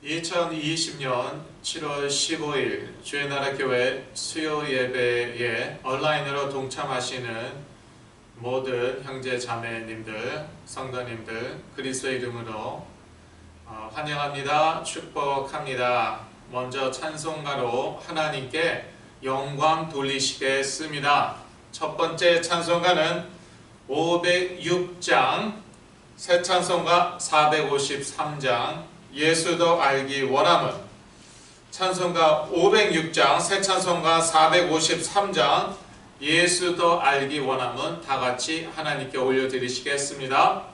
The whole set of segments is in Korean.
2020년 7월 15일 주의 나라 교회 수요 예배에 온라인으로 동참하시는 모든 형제 자매님들, 성도님들 그리스도의 이름으로 환영합니다. 축복합니다. 먼저 찬송가로 하나님께 영광 돌리시겠습니다. 첫 번째 찬송가는 506장, 새 찬송가 453장 예수도 알기 원함은, 찬송가 506장, 새 찬송가 453장 예수도 알기 원함은 다 같이 하나님께 올려드리시겠습니다.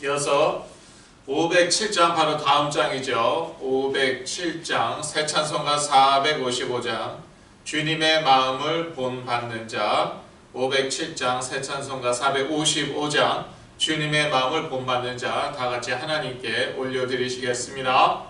이어서 507장, 바로 다음 장이죠. 507장, 새 찬송가 455장, 주님의 마음을 본받는 자. 507장, 새 찬송가 455장, 주님의 마음을 본받는 자, 다 같이 하나님께 올려드리시겠습니다.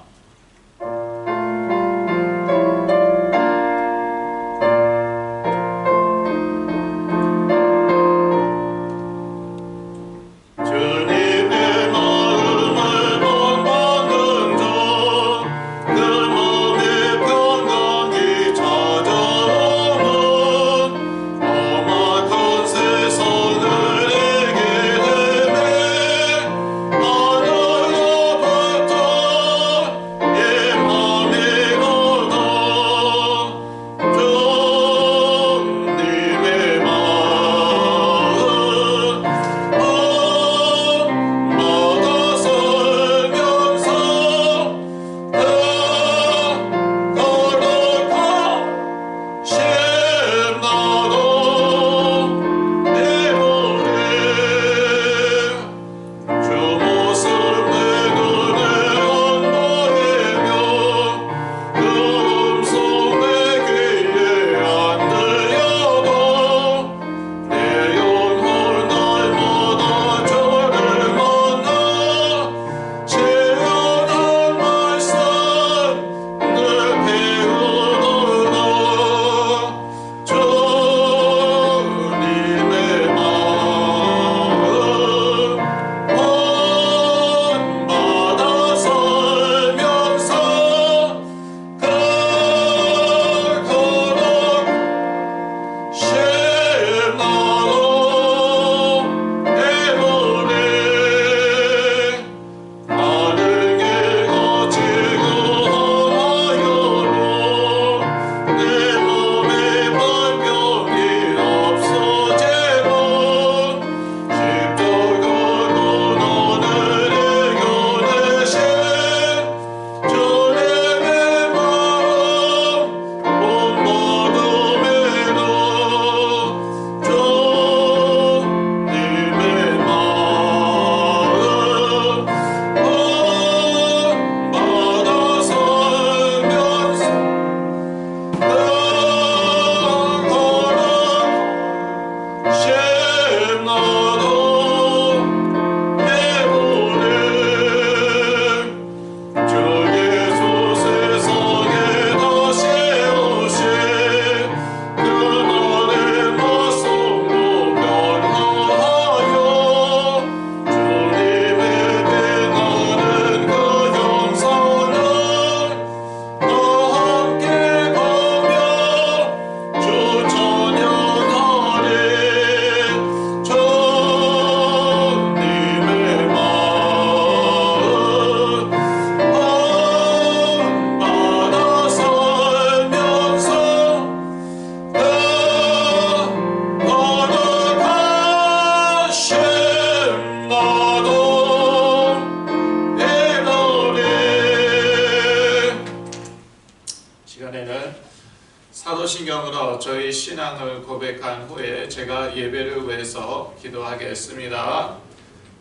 저희 신앙을 고백한 후에 제가 예배를 위해서 기도하겠습니다.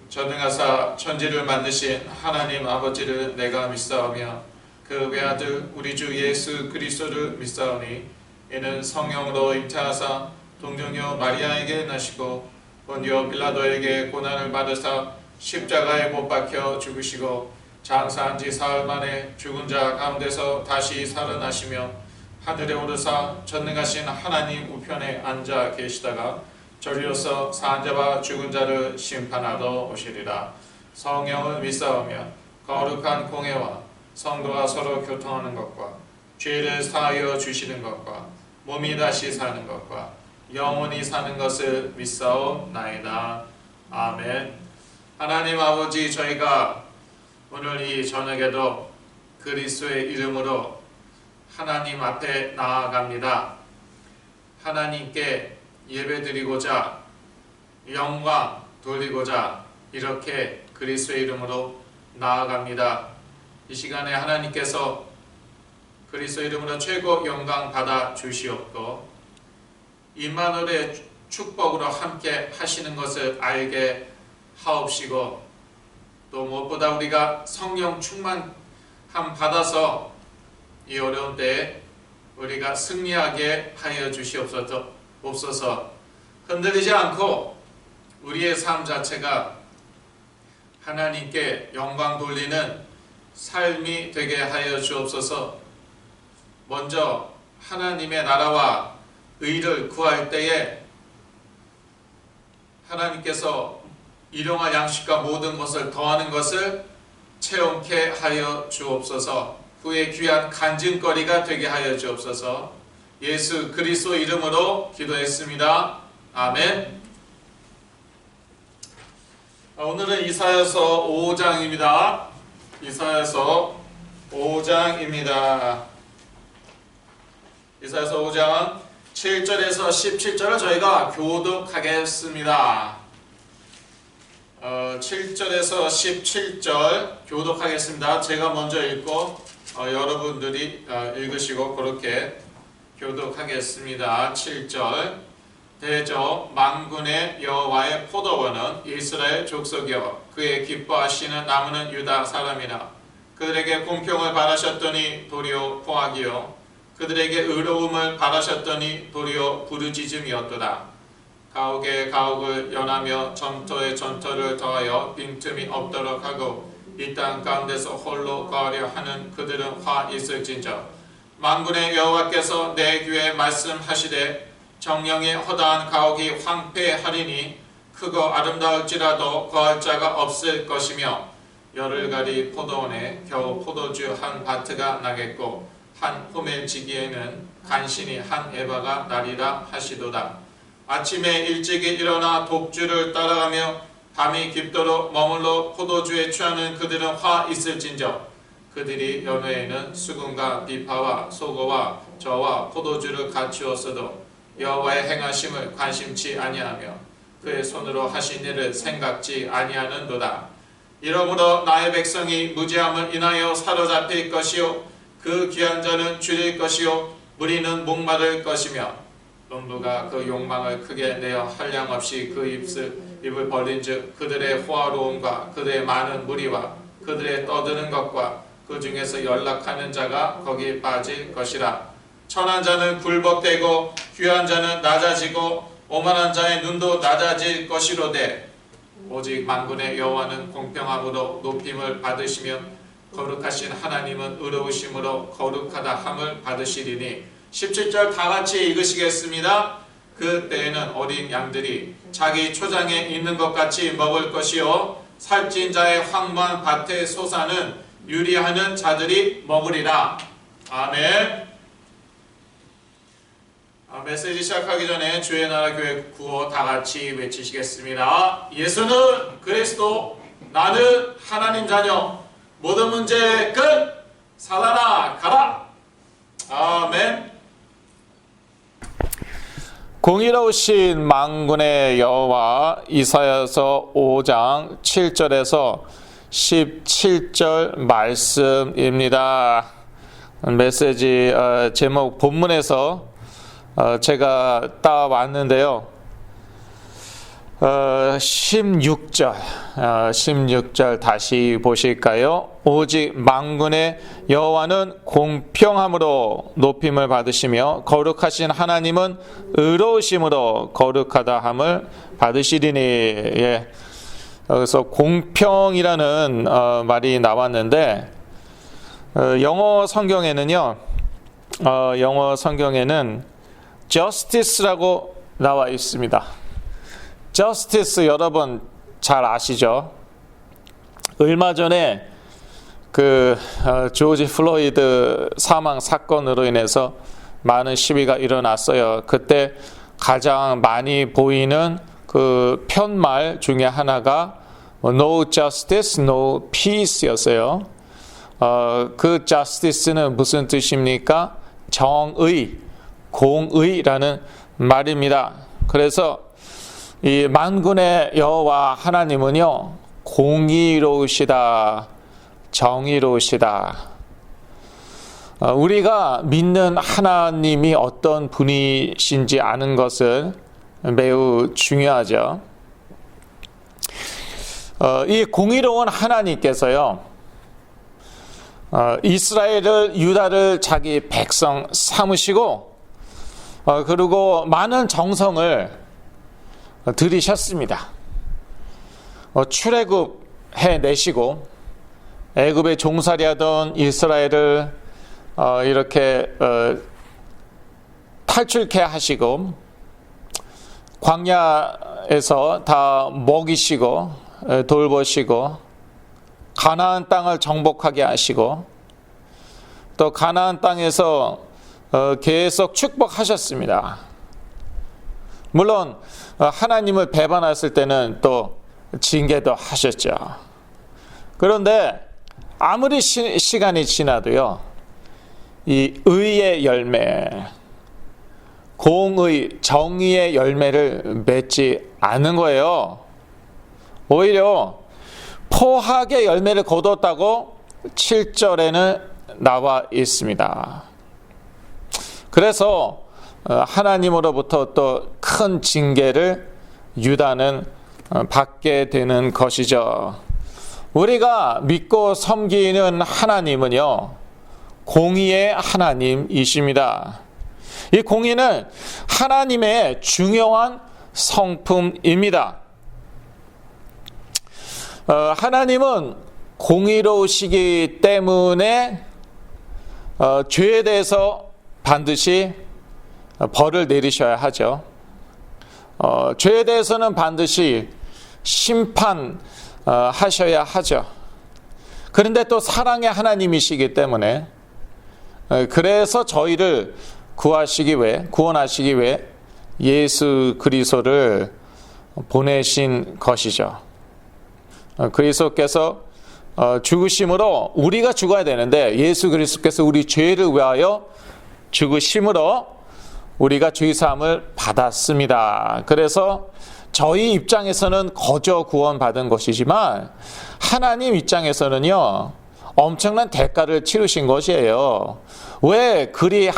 전능하사 천지를 만드신 하나님 아버지를 내가 믿사오며 그 외아들 우리 주 예수 그리스도를 믿사오니 이는 성령으로 잉태하사 동정녀 마리아에게 나시고 본디오 빌라도에게 고난을 받으사 십자가에 못 박혀 죽으시고 장사한 지 사흘 만에 죽은 자 가운데서 다시 살아나시며 하늘에 오르사 전능하신 하나님 우편에 앉아 계시다가 저리로서 산 자와 죽은 자를 심판하러 오시리라. 성령을 믿사오며 거룩한 공회와 성도가 서로 교통하는 것과 죄를 사하여 주시는 것과 몸이 다시 사는 것과 영원히 사는 것을 믿사오나이다. 아멘. 하나님 아버지, 저희가 오늘 이 저녁에도 그리스도의 이름으로 하나님 앞에 나아갑니다. 하나님께 예배드리고자 영광 돌리고자 이렇게 그리스도의 이름으로 나아갑니다. 이 시간에 하나님께서 그리스도의 이름으로 최고 영광 받아 주시옵고 임마누엘의 축복으로 함께 하시는 것을 알게 하옵시고 또 무엇보다 우리가 성령 충만함 받아서 이 어려운 때에 우리가 승리하게 하여 주시옵소서. 흔들리지 않고 우리의 삶 자체가 하나님께 영광 돌리는 삶이 되게 하여 주옵소서. 먼저 하나님의 나라와 의를 구할 때에 하나님께서 일용할 양식과 모든 것을 더하는 것을 체험케 하여 주옵소서. 후에 귀한 간증거리가 되게 하여 주옵소서. 예수 그리스도 이름으로 기도했습니다. 아멘. 오늘은 이사야서 5장입니다. 이사야서 5장입니다. 이사야서 5장 7절에서 17절을 저희가 교독하겠습니다. 7절에서 17절 교독하겠습니다. 제가 먼저 읽고 여러분들이 읽으시고 그렇게 교독하겠습니다. 7절 대저 만군의 여호와의 포도원은 이스라엘 족속이여 그의 기뻐하시는 나무는 유다 사람이라. 그들에게 공평을 바라셨더니 도리어 포악이요 그들에게 의로움을 바라셨더니 도리어 부르짖음이었도다. 가옥에 가옥을 연하며 점토에 점토를 더하여 빈틈이 없도록 하고 이 땅 가운데서 홀로 거하려 하는 그들은 화 있을진저. 만군의 여호와께서 내 귀에 말씀하시되 정령의 허다한 가옥이 황폐하리니 크고 아름다울지라도 거할 자가 없을 것이며 열을 가리 포도원에 겨우 포도주 한 바트가 나겠고 한 호멜지기에는 간신히 한 에바가 나리라 하시도다. 아침에 일찍이 일어나 독주를 따라가며 밤이 깊도록 머물러 포도주에 취하는 그들은 화 있을진저. 그들이 연회에는 수금과 비파와 소고와 저와 포도주를 갖추었어도 여호와의 행하심을 관심치 아니하며 그의 손으로 하신 일을 생각지 아니하는도다. 이러므로 나의 백성이 무지함을 인하여 사로잡힐 것이요 그 귀한 자는 줄일 것이요 무리는 목마를 것이며 농부가 그 욕망을 크게 내어 한량없이 그 입을 벌린즉 그들의 호화로움과 그들의 많은 무리와 그들의 떠드는 것과 그 중에서 연락하는 자가 거기에 빠질 것이라. 천한 자는 굴복되고 귀한 자는 낮아지고 오만한 자의 눈도 낮아질 것이로되 오직 만군의 여호와는 공평함으로 높임을 받으시며 거룩하신 하나님은 의로우심으로 거룩하다 함을 받으시리니. 17절 다같이 읽으시겠습니다. 그 때에는 어린 양들이 자기 초장에 있는 것 같이 먹을 것이요 살찐 자의 황무한 밭의 소사는 유리하는 자들이 먹으리라. 아멘. 메시지 시작하기 전에 주의 나라 교회 구호 다같이 외치시겠습니다. 예수는 그리스도, 나는 하나님 자녀, 모든 문제의 끝, 살아나가라. 아멘. 공의로우신 만군의 여호와. 이사야서 5장 7절에서 17절 말씀입니다. 메시지 제목 본문에서 제가 따왔는데요. 16절 다시 보실까요? 오직 만군의 여호와는 공평함으로 높임을 받으시며 거룩하신 하나님은 의로우심으로 거룩하다함을 받으시리니. 예. 여기서 공평이라는 말이 나왔는데 영어 성경에는 justice라고 나와 있습니다. justice 여러분 잘 아시죠? 얼마 전에 조지 플로이드 사망 사건으로 인해서 많은 시위가 일어났어요. 그때 가장 많이 보이는 그 편말 중에 하나가 no justice, no peace였어요. 그 justice는 무슨 뜻입니까? 정의, 공의라는 말입니다. 그래서 이 만군의 여호와 하나님은요, 공의로우시다, 정의로우시다. 우리가 믿는 하나님이 어떤 분이신지 아는 것은 매우 중요하죠. 이 공의로운 하나님께서요, 이스라엘을, 유다를 자기 백성 삼으시고, 그리고 많은 정성을 들이셨습니다. 출애굽해 내시고 애굽에 종살이하던 이스라엘을 이렇게 탈출케 하시고 광야에서 다 먹이시고 돌보시고 가나안 땅을 정복하게 하시고 또 가나안 땅에서 계속 축복하셨습니다. 물론 하나님을 배반했을 때는 또 징계도 하셨죠. 그런데 아무리 시간이 지나도요, 이 의의 열매, 공의, 정의의 열매를 맺지 않은 거예요. 오히려 포악의 열매를 거뒀다고 7절에는 나와 있습니다. 그래서 하나님으로부터 또 큰 징계를 유다는 받게 되는 것이죠. 우리가 믿고 섬기는 하나님은요, 공의의 하나님이십니다. 이 공의는 하나님의 중요한 성품입니다. 하나님은 공의로우시기 때문에 죄에 대해서 반드시 벌을 내리셔야 하죠. 죄에 대해서는 반드시 심판하셔야 하죠. 그런데 또 사랑의 하나님이시기 때문에 그래서 저희를 구원하시기 위해 예수 그리스도를 보내신 것이죠. 그리스도께서 죽으심으로 우리가 죽어야 되는데 예수 그리스도께서 우리 죄를 위하여 죽으심으로 우리가 죄사함을 받았습니다. 그래서 저희 입장에서는 거저 구원받은 것이지만 하나님 입장에서는요, 엄청난 대가를 치르신 것이에요. 왜 그리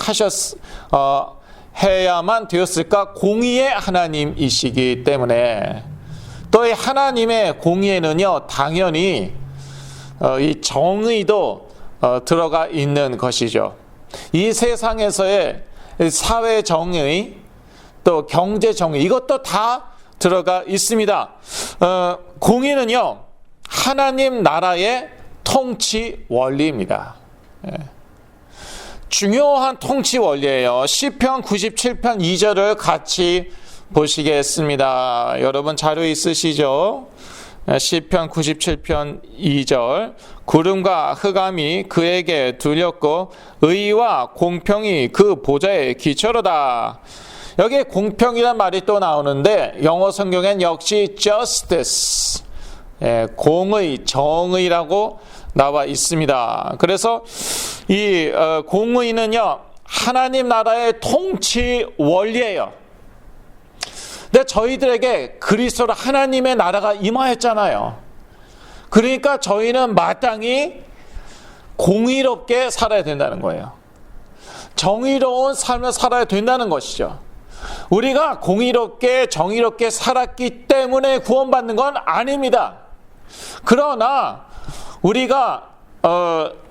해야만 되었을까? 공의의 하나님이시기 때문에. 또 이 하나님의 공의에는요, 당연히 이 정의도 들어가 있는 것이죠. 이 세상에서의 사회 정의, 또 경제 정의, 이것도 다 들어가 있습니다. 공의는요, 하나님 나라의 통치 원리입니다. 중요한 통치 원리예요. 시편 97편 2절을 같이 보시겠습니다. 여러분 자료 있으시죠? 시편 97편 2절, 구름과 흑암이 그에게 둘렸고 의와 공평이 그 보좌에 기초로다. 여기에 공평이란 말이 또 나오는데 영어 성경엔 역시 justice, 공의, 정의라고 나와 있습니다. 그래서 이 공의는요, 하나님 나라의 통치 원리예요. 근데 저희들에게 그리스도로 하나님의 나라가 임하였잖아요. 그러니까 저희는 마땅히 공의롭게 살아야 된다는 거예요. 정의로운 삶을 살아야 된다는 것이죠. 우리가 공의롭게 정의롭게 살았기 때문에 구원받는 건 아닙니다. 그러나 우리가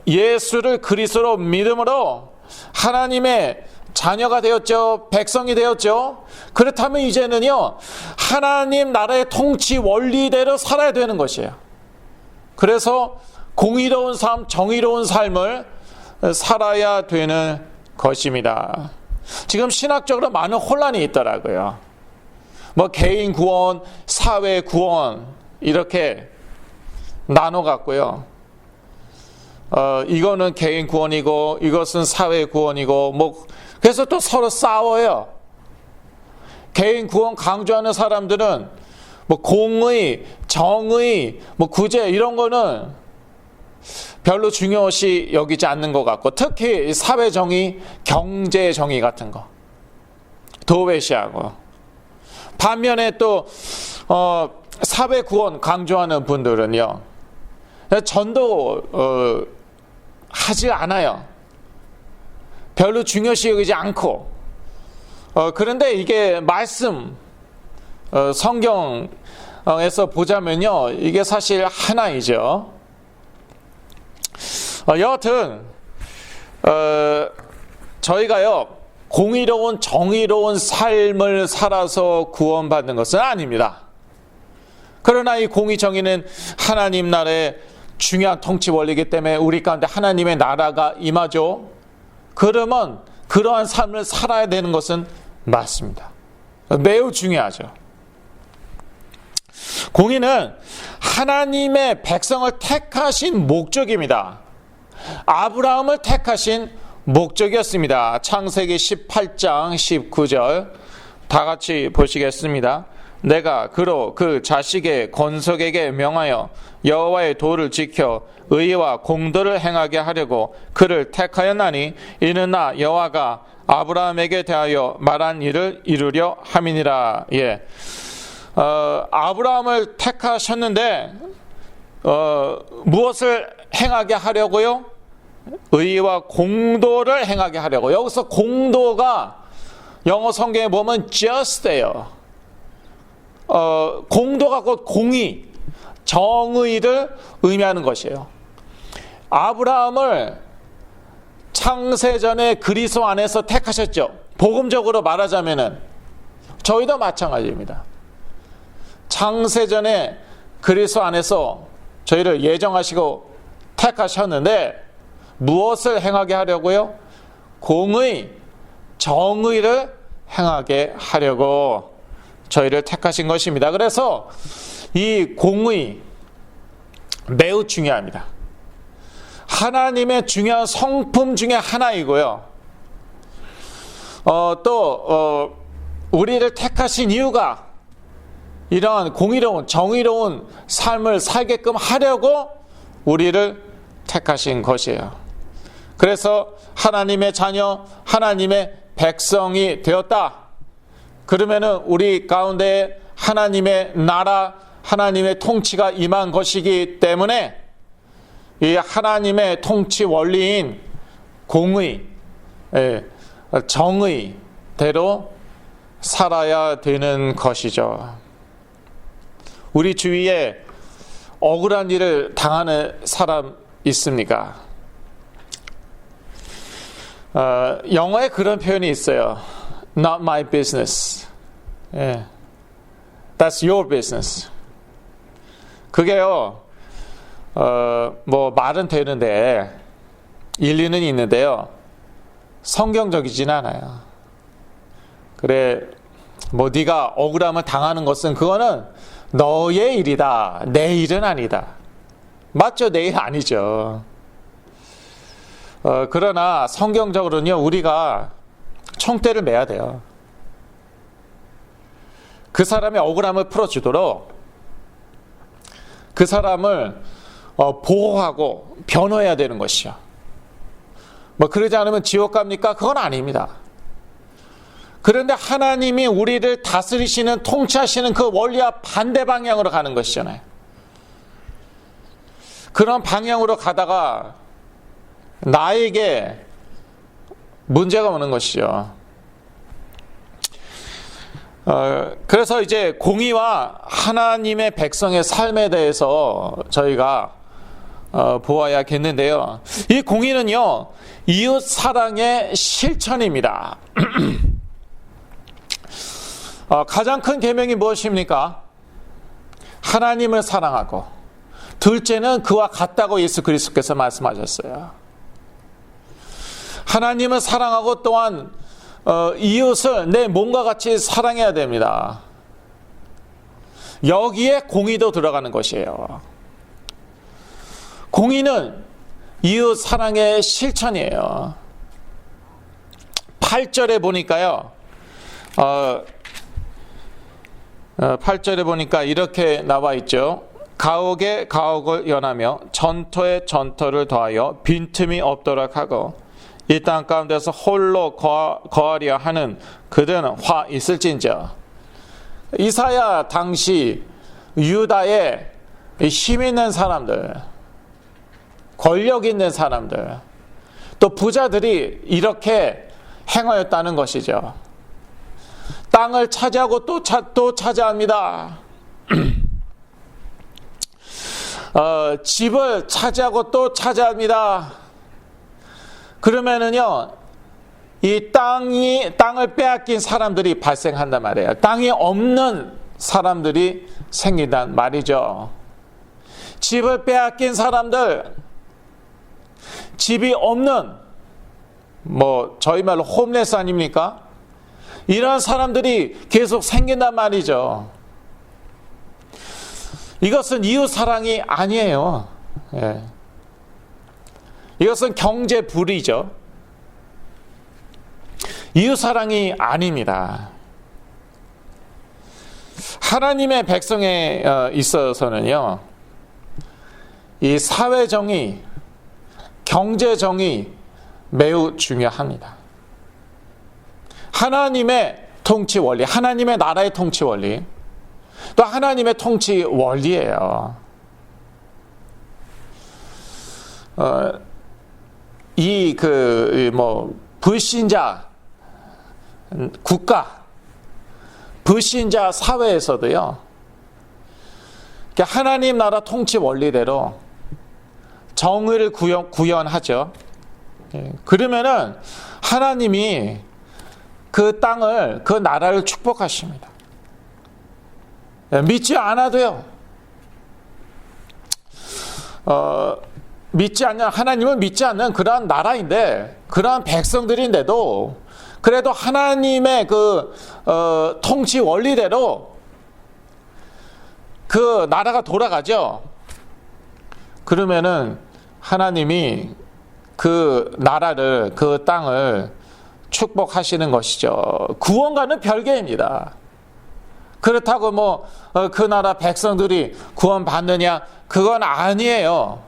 예수를 그리스도로 믿음으로 하나님의 자녀가 되었죠. 백성이 되었죠. 그렇다면 이제는요, 하나님 나라의 통치 원리대로 살아야 되는 것이에요. 그래서 공의로운 삶, 정의로운 삶을 살아야 되는 것입니다. 지금 신학적으로 많은 혼란이 있더라고요. 뭐 개인 구원, 사회 구원 이렇게 나눠 갖고요. 이거는 개인 구원이고 이것은 사회 구원이고 뭐 그래서 또 서로 싸워요. 개인 구원 강조하는 사람들은 뭐 공의, 정의, 뭐 구제 이런 거는 별로 중요시 여기지 않는 것 같고, 특히 사회 정의, 경제 정의 같은 거 도외시하고, 반면에 또 사회 구원 강조하는 분들은요, 전도 하지 않아요. 별로 중요시 여기지 않고. 그런데 이게 말씀 성경에서 보자면요, 이게 사실 하나이죠. 여하튼 저희가요, 공의로운 정의로운 삶을 살아서 구원받는 것은 아닙니다. 그러나 이 공의 정의는 하나님 나라의 중요한 통치 원리이기 때문에 우리 가운데 하나님의 나라가 임하죠. 그러면 그러한 삶을 살아야 되는 것은 맞습니다. 매우 중요하죠. 공의는 하나님의 백성을 택하신 목적입니다. 아브라함을 택하신 목적이었습니다. 창세기 18장 19절 다 같이 보시겠습니다. 내가 그로 그 자식의 건석에게 명하여 여호와의 도를 지켜 의와 공도를 행하게 하려고 그를 택하였나니 이는 나 여호와가 아브라함에게 대하여 말한 일을 이루려 함이니라. 예. 아브라함을 택하셨는데 무엇을 행하게 하려고요? 의와 공도를 행하게 하려고. 여기서 공도가 영어 성경에 보면 just예요. 공도가 곧 공의, 정의를 의미하는 것이에요. 아브라함을 창세전에 그리스도 안에서 택하셨죠. 복음적으로 말하자면은 저희도 마찬가지입니다. 창세전에 그리스도 안에서 저희를 예정하시고 택하셨는데 무엇을 행하게 하려고요? 공의, 정의를 행하게 하려고 저희를 택하신 것입니다. 그래서 이 공의 매우 중요합니다. 하나님의 중요한 성품 중에 하나이고요. 또 우리를 택하신 이유가 이러한 공의로운 정의로운 삶을 살게끔 하려고 우리를 택하신 것이에요. 그래서 하나님의 자녀, 하나님의 백성이 되었다. 그러면은 우리 가운데 하나님의 나라, 하나님의 통치가 임한 것이기 때문에 이 하나님의 통치 원리인 공의, 정의대로 살아야 되는 것이죠. 우리 주위에 억울한 일을 당하는 사람 있습니까? 영어에 그런 표현이 있어요. Not my business. That's your business. 그게요, 뭐 말은 되는데 일리는 있는데요, 성경적이진 않아요. 그래, 뭐 네가 억울함을 당하는 것은 그거는 너의 일이다. 내 일은 아니다. 맞죠? 내 일 아니죠. 그러나 성경적으로는요, 우리가 총대를 매야 돼요. 그 사람의 억울함을 풀어주도록 그 사람을 보호하고 변호해야 되는 것이요. 뭐 그러지 않으면 지옥 갑니까? 그건 아닙니다. 그런데 하나님이 우리를 다스리시는, 통치하시는 그 원리와 반대 방향으로 가는 것이잖아요. 그런 방향으로 가다가 나에게 문제가 오는 것이죠. 그래서 이제 공의와 하나님의 백성의 삶에 대해서 저희가 보아야겠는데요. 이 공의는요, 이웃 사랑의 실천입니다. 가장 큰 계명이 무엇입니까? 하나님을 사랑하고, 둘째는 그와 같다고 예수 그리스도께서 말씀하셨어요. 하나님을 사랑하고 또한 이웃을 내 몸과 같이 사랑해야 됩니다. 여기에 공의도 들어가는 것이에요. 공의는 이웃 사랑의 실천이에요. 8절에 보니까요. 8절에 보니까 이렇게 나와 있죠. 가옥에 가옥을 연하며 전터에 전터를 더하여 빈틈이 없도록 하고 이 땅 가운데서 홀로 거하려 하는 그들은 화 있을진저. 이사야 당시 유다의 힘 있는 사람들, 권력 있는 사람들, 또 부자들이 이렇게 행하였다는 것이죠. 땅을 차지하고 또 차지합니다. 집을 차지하고 또 차지합니다. 그러면은요, 이 땅을 빼앗긴 사람들이 발생한단 말이에요. 땅이 없는 사람들이 생긴단 말이죠. 집을 빼앗긴 사람들, 집이 없는, 저희 말로 홈레스 아닙니까? 이런 사람들이 계속 생긴단 말이죠. 이것은 이웃 사랑이 아니에요. 예. 이것은 경제 불이죠. 이웃 사랑이 아닙니다. 하나님의 백성에 있어서는요, 이 사회 정의, 경제 정의 매우 중요합니다. 하나님의 통치 원리, 하나님의 나라의 통치 원리, 또 하나님의 통치 원리예요. 불신자 국가, 불신자 사회에서도요, 하나님 나라 통치 원리대로 정의를 구현하죠. 그러면은 하나님이 그 땅을, 그 나라를 축복하십니다. 믿지 않아도요. 하나님을 믿지 않는 그러한 나라인데, 그러한 백성들인데도 그래도 하나님의 통치 원리대로 그 나라가 돌아가죠. 그러면은 하나님이 그 나라를, 그 땅을 축복하시는 것이죠. 구원과는 별개입니다. 그렇다고 그 나라 백성들이 구원 받느냐? 그건 아니에요.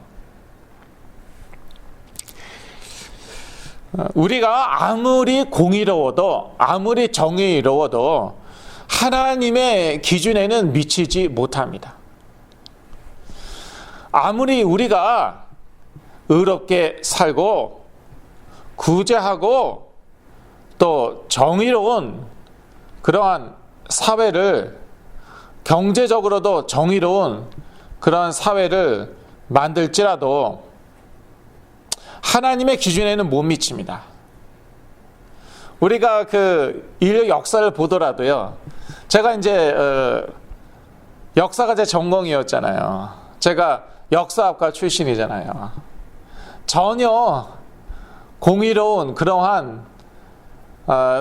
우리가 아무리 공의로워도, 아무리 정의로워도 하나님의 기준에는 미치지 못합니다. 아무리 우리가 의롭게 살고 구제하고 또 정의로운 그러한 사회를, 경제적으로도 정의로운 그러한 사회를 만들지라도 하나님의 기준에는 못 미칩니다. 우리가 그 인류 역사를 보더라도요, 제가 이제 역사가 제 전공이었잖아요. 제가 역사학과 출신이잖아요. 전혀 공의로운 그러한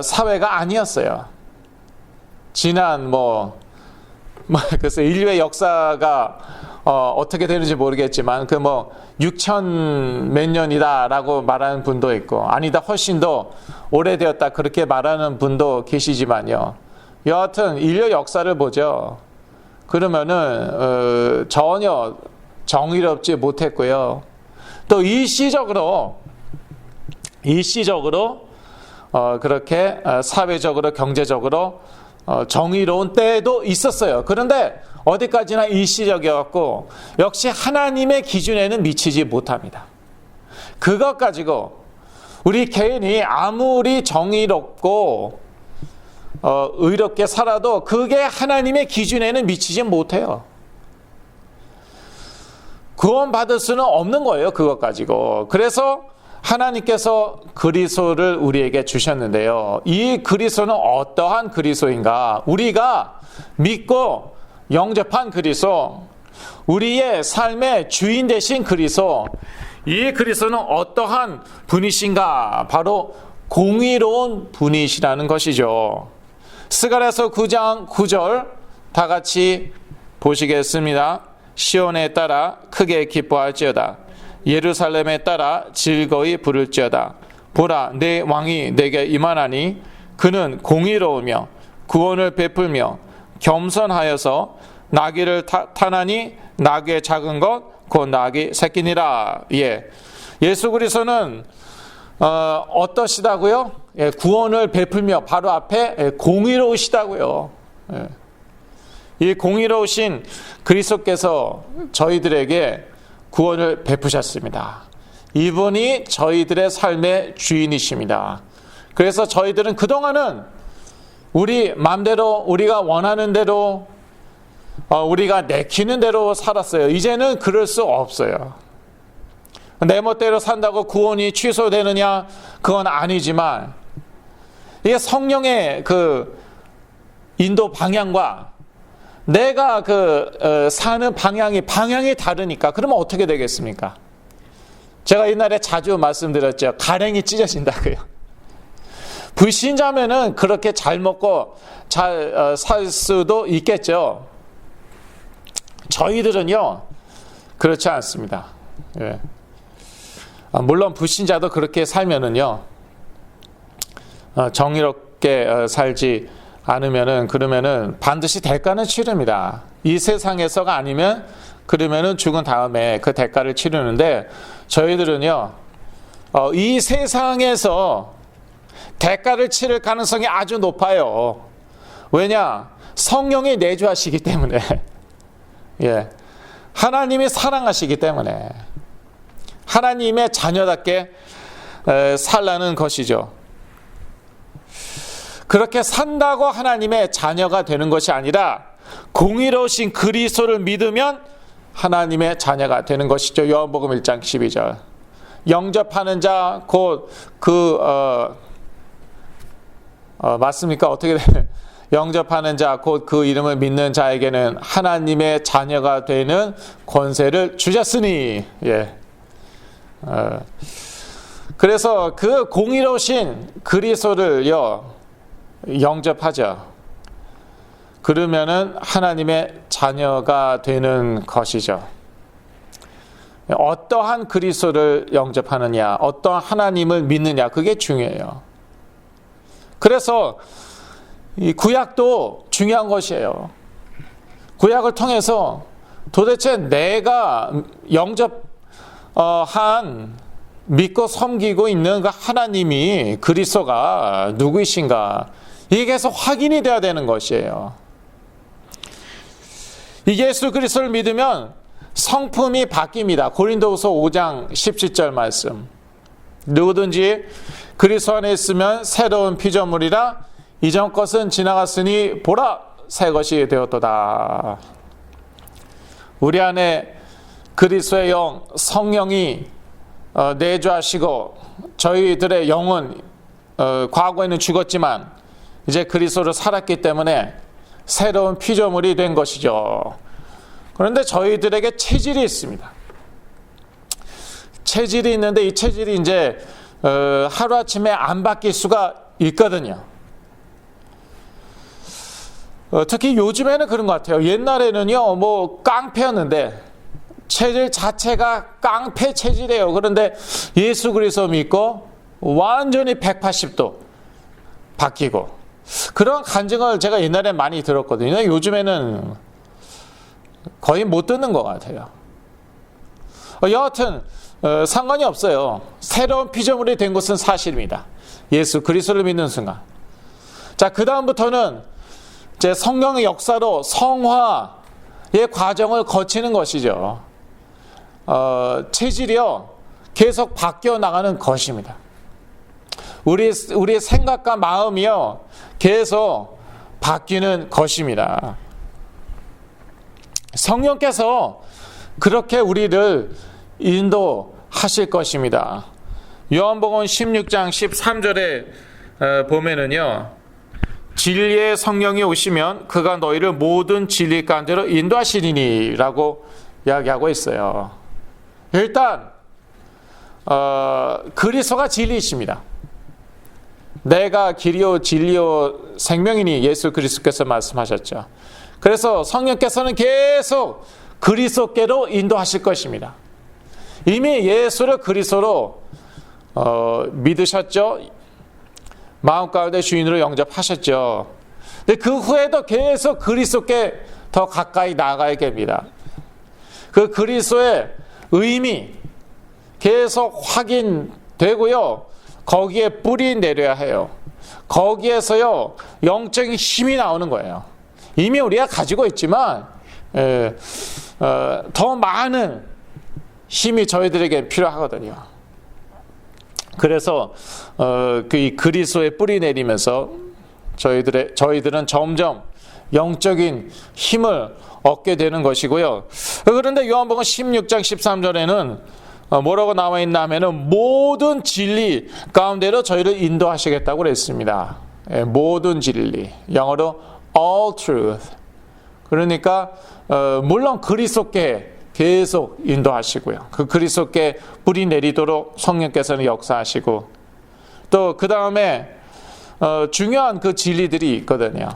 사회가 아니었어요. 지난 그래서 인류의 역사가 어떻게 되는지 모르겠지만 6천 몇 년이다라고 말하는 분도 있고, 아니다 훨씬 더 오래되었다 그렇게 말하는 분도 계시지만요. 여하튼 인류 역사를 보죠. 그러면은 전혀 정의롭지 못했고요. 또 일시적으로 그렇게 사회적으로 경제적으로 정의로운 때도 있었어요. 그런데 어디까지나 일시적이었고, 역시 하나님의 기준에는 미치지 못합니다. 그것 가지고 우리 개인이 아무리 정의롭고 의롭게 살아도 그게 하나님의 기준에는 미치지 못해요. 구원받을 수는 없는 거예요. 그것 가지고. 그래서 하나님께서 그리스도를 우리에게 주셨는데요. 이 그리스도는 어떠한 그리스도인가? 우리가 믿고 영접한 그리스도, 우리의 삶의 주인 되신 그리스도, 이 그리스도는 어떠한 분이신가? 바로 공의로운 분이시라는 것이죠. 스가랴서 9장 9절 다 같이 보시겠습니다. 시온에 따라 크게 기뻐할지어다. 예루살렘에 따라 즐거이 부를지어다. 보라, 내 왕이 내게 임하나니 그는 공의로우며 구원을 베풀며 겸손하여서 나귀를 타나니 나귀의 작은 것 곧 나귀 새끼니라. 예수 그리스도는 어떠시다고요? 구원을 베풀며 바로 앞에 공의로우시다고요. 이 공의로우신 그리스도께서 저희들에게 구원을 베푸셨습니다. 이분이 저희들의 삶의 주인이십니다. 그래서 저희들은 그동안은 우리 마음대로, 우리가 원하는 대로, 우리가 내키는 대로 살았어요. 이제는 그럴 수 없어요. 내 멋대로 산다고 구원이 취소되느냐? 그건 아니지만 이게 성령의 그 인도 방향과 내가 사는 방향이 다르니까 그러면 어떻게 되겠습니까? 제가 옛날에 자주 말씀드렸죠. 가랭이 찢어진다고요. 불신자면은 그렇게 잘 먹고 잘 살 수도 있겠죠. 저희들은요 그렇지 않습니다. 물론 불신자도 그렇게 살면은요 정의롭게 살지 않으면은 그러면은 반드시 대가는 치릅니다. 이 세상에서가 아니면 그러면은 죽은 다음에 그 대가를 치르는데 저희들은요 이 세상에서 대가를 치를 가능성이 아주 높아요. 왜냐? 성령이 내주하시기 때문에. 하나님이 사랑하시기 때문에 하나님의 자녀답게 살라는 것이죠. 그렇게 산다고 하나님의 자녀가 되는 것이 아니라 공의로우신 그리스도를 믿으면 하나님의 자녀가 되는 것이죠. 요한복음 1장 12절. 영접하는 자 곧 맞습니까? 어떻게 되나요? 영접하는 자 곧 그 이름을 믿는 자에게는 하나님의 자녀가 되는 권세를 주셨으니. 그래서 그 공의로우신 그리스도를요 영접하죠. 그러면은 하나님의 자녀가 되는 것이죠. 어떠한 그리스도를 영접하느냐, 어떠한 하나님을 믿느냐, 그게 중요해요. 그래서 이 구약도 중요한 것이에요. 구약을 통해서 도대체 내가 영접한 믿고 섬기고 있는 그 하나님이 그리스도가 누구이신가, 이게 계속 확인이 돼야 되는 것이에요. 이 예수 그리스도를 믿으면 성품이 바뀝니다. 고린도후서 5장 17절 말씀. 누구든지 그리스도 안에 있으면 새로운 피조물이라 이전 것은 지나갔으니 보라 새 것이 되었도다. 우리 안에 그리스도의 영 성령이 내주하시고 저희들의 영은 과거에는 죽었지만 이제 그리스도로 살았기 때문에 새로운 피조물이 된 것이죠. 그런데 저희들에게 체질이 있습니다. 체질이 있는데 이 체질이 이제 하루아침에 안 바뀔 수가 있거든요. 특히 요즘에는 그런 것 같아요. 옛날에는요, 깡패였는데 체질 자체가 깡패 체질이에요. 그런데 예수 그리스도 믿고 완전히 180도 바뀌고 그런 간증을 제가 옛날에 많이 들었거든요. 요즘에는 거의 못 듣는 것 같아요. 여하튼 상관이 없어요. 새로운 피조물이 된 것은 사실입니다. 예수 그리스도를 믿는 순간. 자, 그 다음부터는 이제 성령의 역사로 성화의 과정을 거치는 것이죠. 체질이요 계속 바뀌어 나가는 것입니다. 우리의 생각과 마음이요 계속 바뀌는 것입니다. 성령께서 그렇게 우리를 인도하실 것입니다. 요한복음 16장 13절에 보면은요, 진리의 성령이 오시면 그가 너희를 모든 진리 가운데로 인도하시리니 라고 이야기하고 있어요. 일단 그리스도가 진리이십니다. 내가 길이요 진리요 생명이니 예수 그리스도께서 말씀하셨죠. 그래서 성령께서는 계속 그리스도께로 인도하실 것입니다. 이미 예수를 그리스도로 믿으셨죠. 마음 가운데 주인으로 영접하셨죠. 근데 그 후에도 계속 그리스도께 더 가까이 나아가야 됩니다. 그 그리스도의 의미 계속 확인되고요. 거기에 뿌리 내려야 해요. 거기에서요 영적인 힘이 나오는 거예요. 이미 우리가 가지고 있지만 더 많은 힘이 저희들에게 필요하거든요. 그래서 그 그리스도의 뿌리 내리면서 저희들은 점점 영적인 힘을 얻게 되는 것이고요. 그런데 요한복음 16장 13절에는 뭐라고 나와 있나 하면은 모든 진리 가운데로 저희를 인도하시겠다고 그랬습니다. 모든 진리, 영어로 all truth. 그러니까 물론 그리스도께 계속 인도하시고요. 그 그리스도께 뿌리 내리도록 성령께서는 역사하시고, 또 그 다음에 중요한 그 진리들이 있거든요.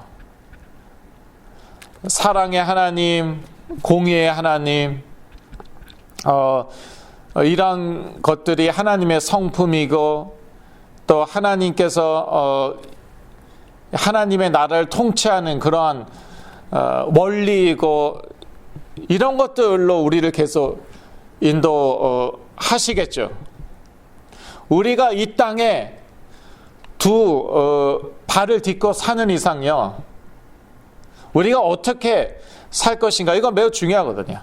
사랑의 하나님, 공의의 하나님, 이런 것들이 하나님의 성품이고, 또 하나님께서 하나님의 나라를 통치하는 그러한 원리이고, 이런 것들로 우리를 계속 인도하시겠죠. 우리가 이 땅에 두 발을 딛고 사는 이상요, 우리가 어떻게 살 것인가, 이건 매우 중요하거든요.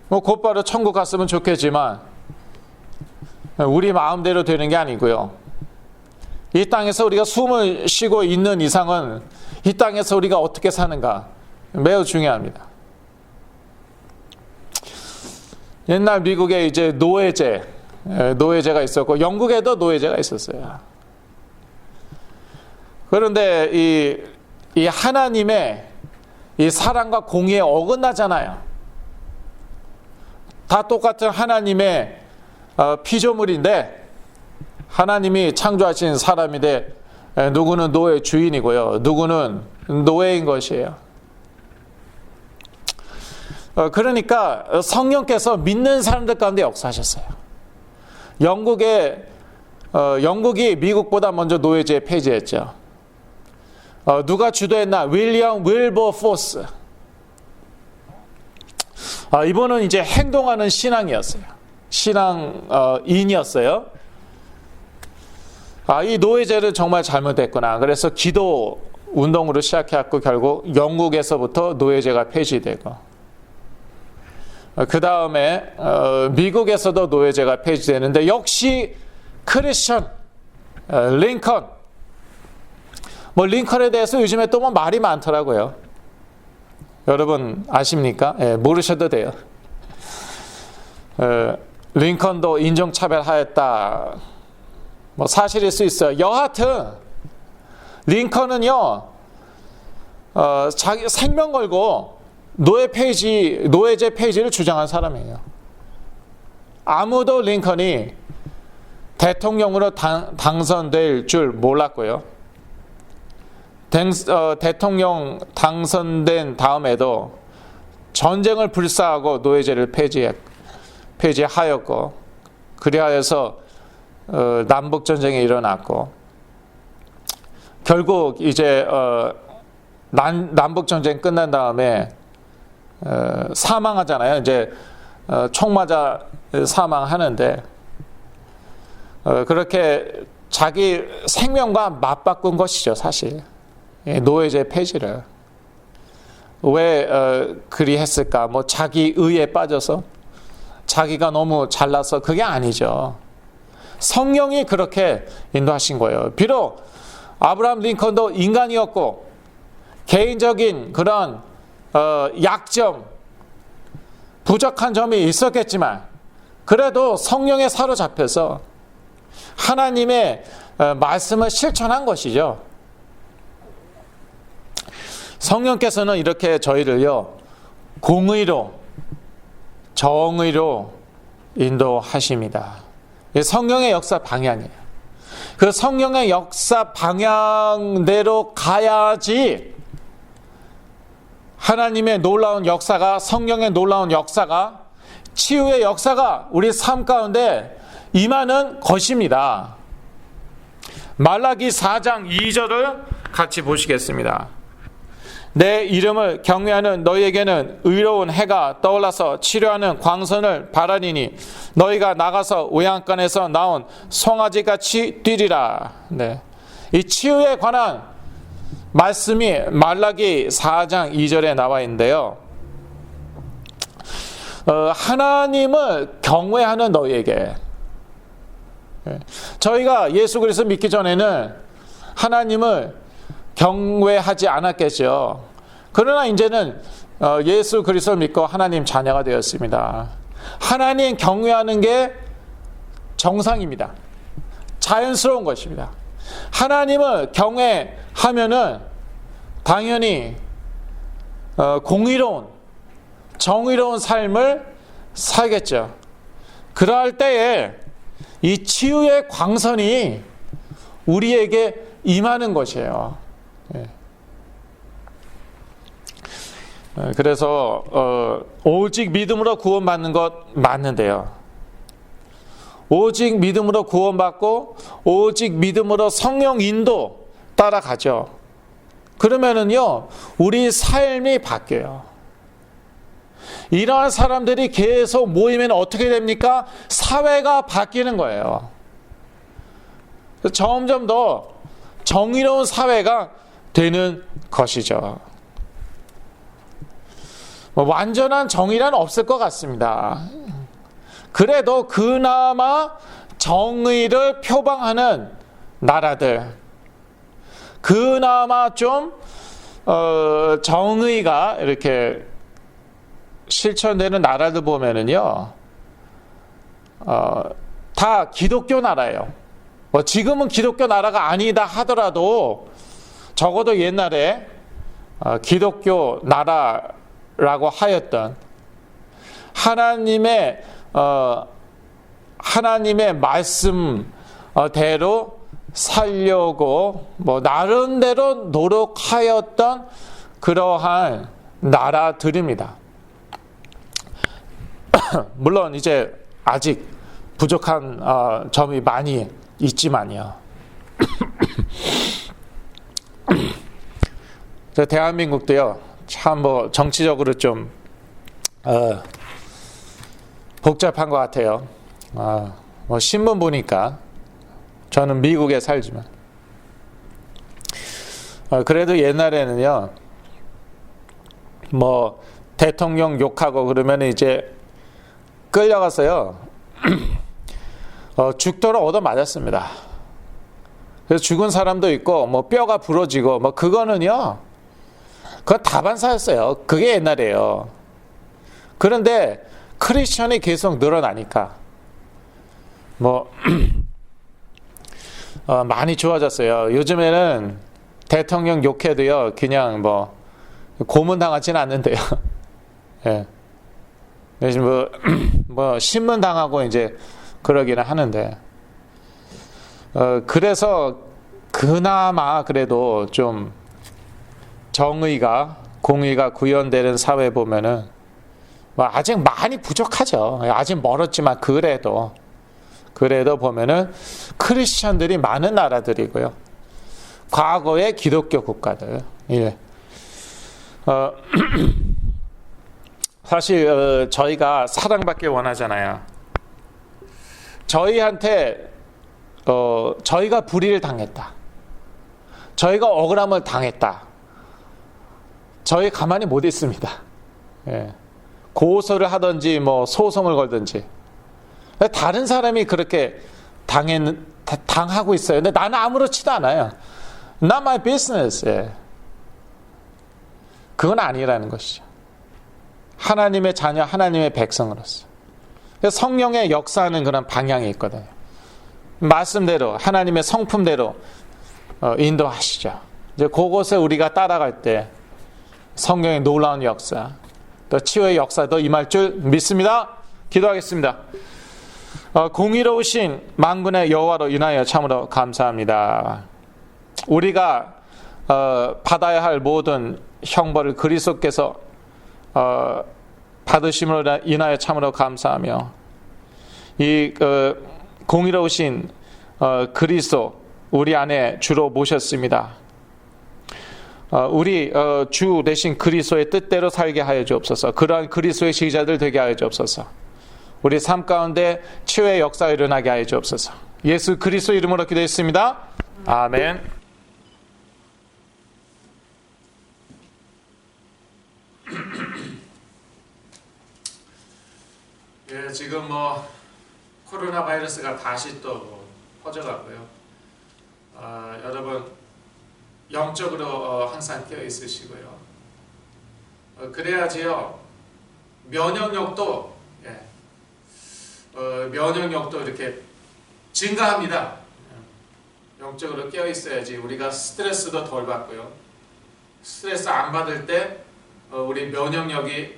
뭐 곧바로 천국 갔으면 좋겠지만 우리 마음대로 되는 게 아니고요. 이 땅에서 우리가 숨을 쉬고 있는 이상은 이 땅에서 우리가 어떻게 사는가 매우 중요합니다. 옛날 미국에 이제 노예제가 있었고, 영국에도 노예제가 있었어요. 그런데 이 하나님의 이 사랑과 공의에 어긋나잖아요. 다 똑같은 하나님의 피조물인데, 하나님이 창조하신 사람인데 누구는 노예 주인이고요, 누구는 노예인 것이에요. 그러니까 성령께서 믿는 사람들 가운데 역사하셨어요. 영국이 미국보다 먼저 노예제 폐지했죠. 누가 주도했나? 윌리엄 윌버포스. 이분은 이제 행동하는 신앙이었어요. 신앙인이었어요. 이 노예제를 정말 잘못했구나. 그래서 기도 운동으로 시작해갖고 결국 영국에서부터 노예제가 폐지되고, 그 다음에 미국에서도 노예제가 폐지되는데, 역시 크리스천 링컨, 뭐 링컨에 대해서 요즘에 또 뭐 말이 많더라고요. 여러분 아십니까? 모르셔도 돼요. 링컨도 인종차별하였다, 뭐 사실일 수 있어요. 여하튼 링컨은요 자기 생명 걸고 노예제 폐지를 주장한 사람이에요. 아무도 링컨이 대통령으로 당선될 줄 몰랐고요. 대통령 당선된 다음에도 전쟁을 불사하고 노예제를 폐지하였고, 그리하여서 남북전쟁이 일어났고, 결국 이제 남북전쟁 끝난 다음에 사망하잖아요. 이제 총 맞아 사망하는데, 그렇게 자기 생명과 맞바꾼 것이죠, 사실. 노예제 폐지를. 왜 그리 했을까? 뭐 자기 의에 빠져서, 자기가 너무 잘나서, 그게 아니죠. 성령이 그렇게 인도하신 거예요. 비록 아브라함 링컨도 인간이었고 개인적인 그런 약점, 부족한 점이 있었겠지만 그래도 성령에 사로잡혀서 하나님의 말씀을 실천한 것이죠. 성령께서는 이렇게 저희를요, 공의로, 정의로 인도하십니다. 성령의 역사 방향이에요. 그 성령의 역사 방향대로 가야지 하나님의 놀라운 역사가, 성령의 놀라운 역사가, 치유의 역사가 우리 삶 가운데 임하는 것입니다. 말라기 4장 2절을 같이 보시겠습니다. 내 이름을 경외하는 너희에게는 의로운 해가 떠올라서 치료하는 광선을 바라리니 너희가 나가서 외양간에서 나온 송아지같이 뛰리라. 네. 이 치유에 관한 말씀이 말라기 4장 2절에 나와 있는데요. 하나님을 경외하는 너희에게, 저희가 예수 그리스도 믿기 전에는 하나님을 경외하지 않았겠죠. 그러나 이제는 예수 그리스도를 믿고 하나님 자녀가 되었습니다. 하나님 경외하는 게 정상입니다. 자연스러운 것입니다. 하나님을 경외하면은 당연히 공의로운, 정의로운 삶을 살겠죠. 그럴 때에 이 치유의 광선이 우리에게 임하는 것이에요. 그래서 오직 믿음으로 구원받는 것 맞는데요. 오직 믿음으로 구원받고 오직 믿음으로 성령 인도 따라가죠. 그러면은요, 우리 삶이 바뀌어요. 이러한 사람들이 계속 모이면 어떻게 됩니까? 사회가 바뀌는 거예요. 점점 더 정의로운 사회가 되는 것이죠. 완전한 정의란 없을 것 같습니다. 그래도 그나마 정의를 표방하는 나라들, 그나마 좀 정의가 이렇게 실천되는 나라들 보면은요, 다 기독교 나라예요. 지금은 기독교 나라가 아니다 하더라도 적어도 옛날에 기독교 나라라고 하였던 하나님의 말씀대로 살려고 나름대로 노력하였던 그러한 나라들입니다. 물론 이제 아직 부족한 점이 많이 있지만요. 대한민국도요, 참 정치적으로 좀 복잡한 것 같아요. 신문 보니까, 저는 미국에 살지만 그래도 옛날에는요, 대통령 욕하고 그러면 이제 끌려가서요, 죽도록 얻어맞았습니다. 그래서 죽은 사람도 있고, 뼈가 부러지고, 그거는요, 그건 다반사였어요. 그게 옛날이에요. 그런데 크리스천이 계속 늘어나니까, 많이 좋아졌어요. 요즘에는 대통령 욕해도요, 그냥 고문당하지는 않는데요. 예. 신문 당하고 이제 그러기는 하는데, 그래서 그나마 그래도 좀 정의가, 공의가 구현되는 사회 보면은 아직 많이 부족하죠. 아직 멀었지만 그래도 보면은 크리스천들이 많은 나라들이고요. 과거의 기독교 국가들. 예. 사실 저희가 사랑받길 원하잖아요. 저희한테 저희가 불의를 당했다, 저희가 억울함을 당했다, 저희 가만히 못 있습니다. 예. 고소를 하든지 소송을 걸든지, 다른 사람이 그렇게 당하고 있어요. 근데 나는 아무렇지도 않아요. Not my business. 예. 그건 아니라는 것이죠. 하나님의 자녀, 하나님의 백성으로서. 성령의 역사하는 그런 방향이 있거든요. 말씀대로, 하나님의 성품대로 인도하시죠. 이제 그곳에 우리가 따라갈 때 성령의 놀라운 역사, 또 치유의 역사도 임할 줄 믿습니다. 기도하겠습니다. 공의로우신 만군의 여호와로 인하여 참으로 감사합니다. 우리가 받아야 할 모든 형벌을 그리스도께서 받으심으로 인하여 참으로 감사하며, 이 공의로우신 그리스도 우리 안에 주로 모셨습니다. 우리 주 대신 그리스도의 뜻대로 살게 하여 주옵소서. 그러한 그리스도의 지휘자들 되게 하여 주옵소서. 우리 삶 가운데 치유의 역사가 일어나게 하여 주옵소서. 예수 그리스도 이름으로 기도했습니다. 아멘. 예, 지금 코로나 바이러스가 다시 또 퍼져가고요. 여러분 영적으로 항상 깨어 있으시고요. 그래야지요 면역력도 면역력도 이렇게 증가합니다. 영적으로 깨어 있어야지 우리가 스트레스도 덜 받고요. 스트레스 안 받을 때 우리 면역력이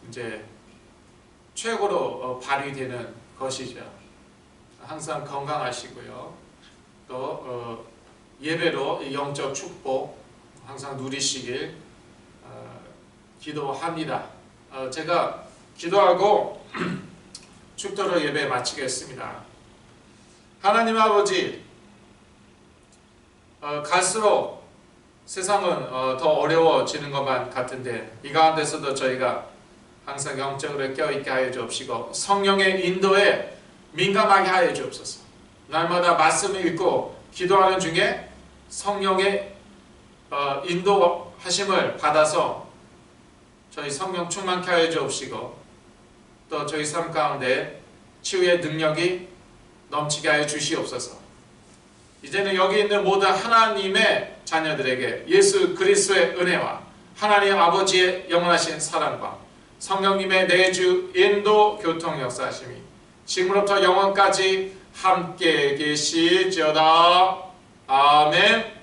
이제 최고로 발휘되는 것이죠. 항상 건강하시고요. 또 예배로 영적 축복 항상 누리시길 기도합니다. 제가 기도하고 축도로 예배 마치겠습니다. 하나님 아버지, 갈수록 세상은 더 어려워지는 것만 같은데 이 가운데서도 저희가 항상 영적으로 깨어있게 하여 주옵시고 성령의 인도에 민감하게 하여 주옵소서. 날마다 말씀을 읽고 기도하는 중에 성령의 인도하심을 받아서 저희 성령 충만케 하여 주옵시고 또 저희 삶 가운데 치유의 능력이 넘치게 하여 주시옵소서. 이제는 여기 있는 모든 하나님의 자녀들에게 예수 그리스도의 은혜와 하나님 아버지의 영원하신 사랑과 성령님의 내주 인도 교통 역사하심이 지금부터 영원까지 함께 계실지어다. 아멘.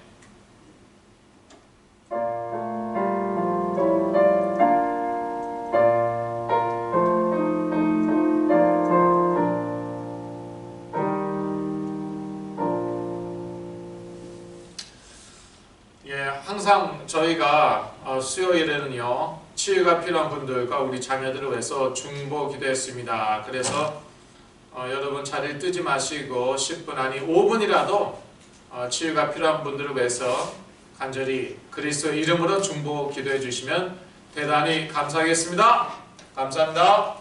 항상 저희가 수요일에는요 치유가 필요한 분들과 우리 자녀들을 위해서 중보 기도했습니다. 그래서 여러분 자리를 뜨지 마시고 10분 아니 5분이라도 치유가 필요한 분들을 위해서 간절히 그리스도 이름으로 중보 기도해 주시면 대단히 감사하겠습니다. 감사합니다.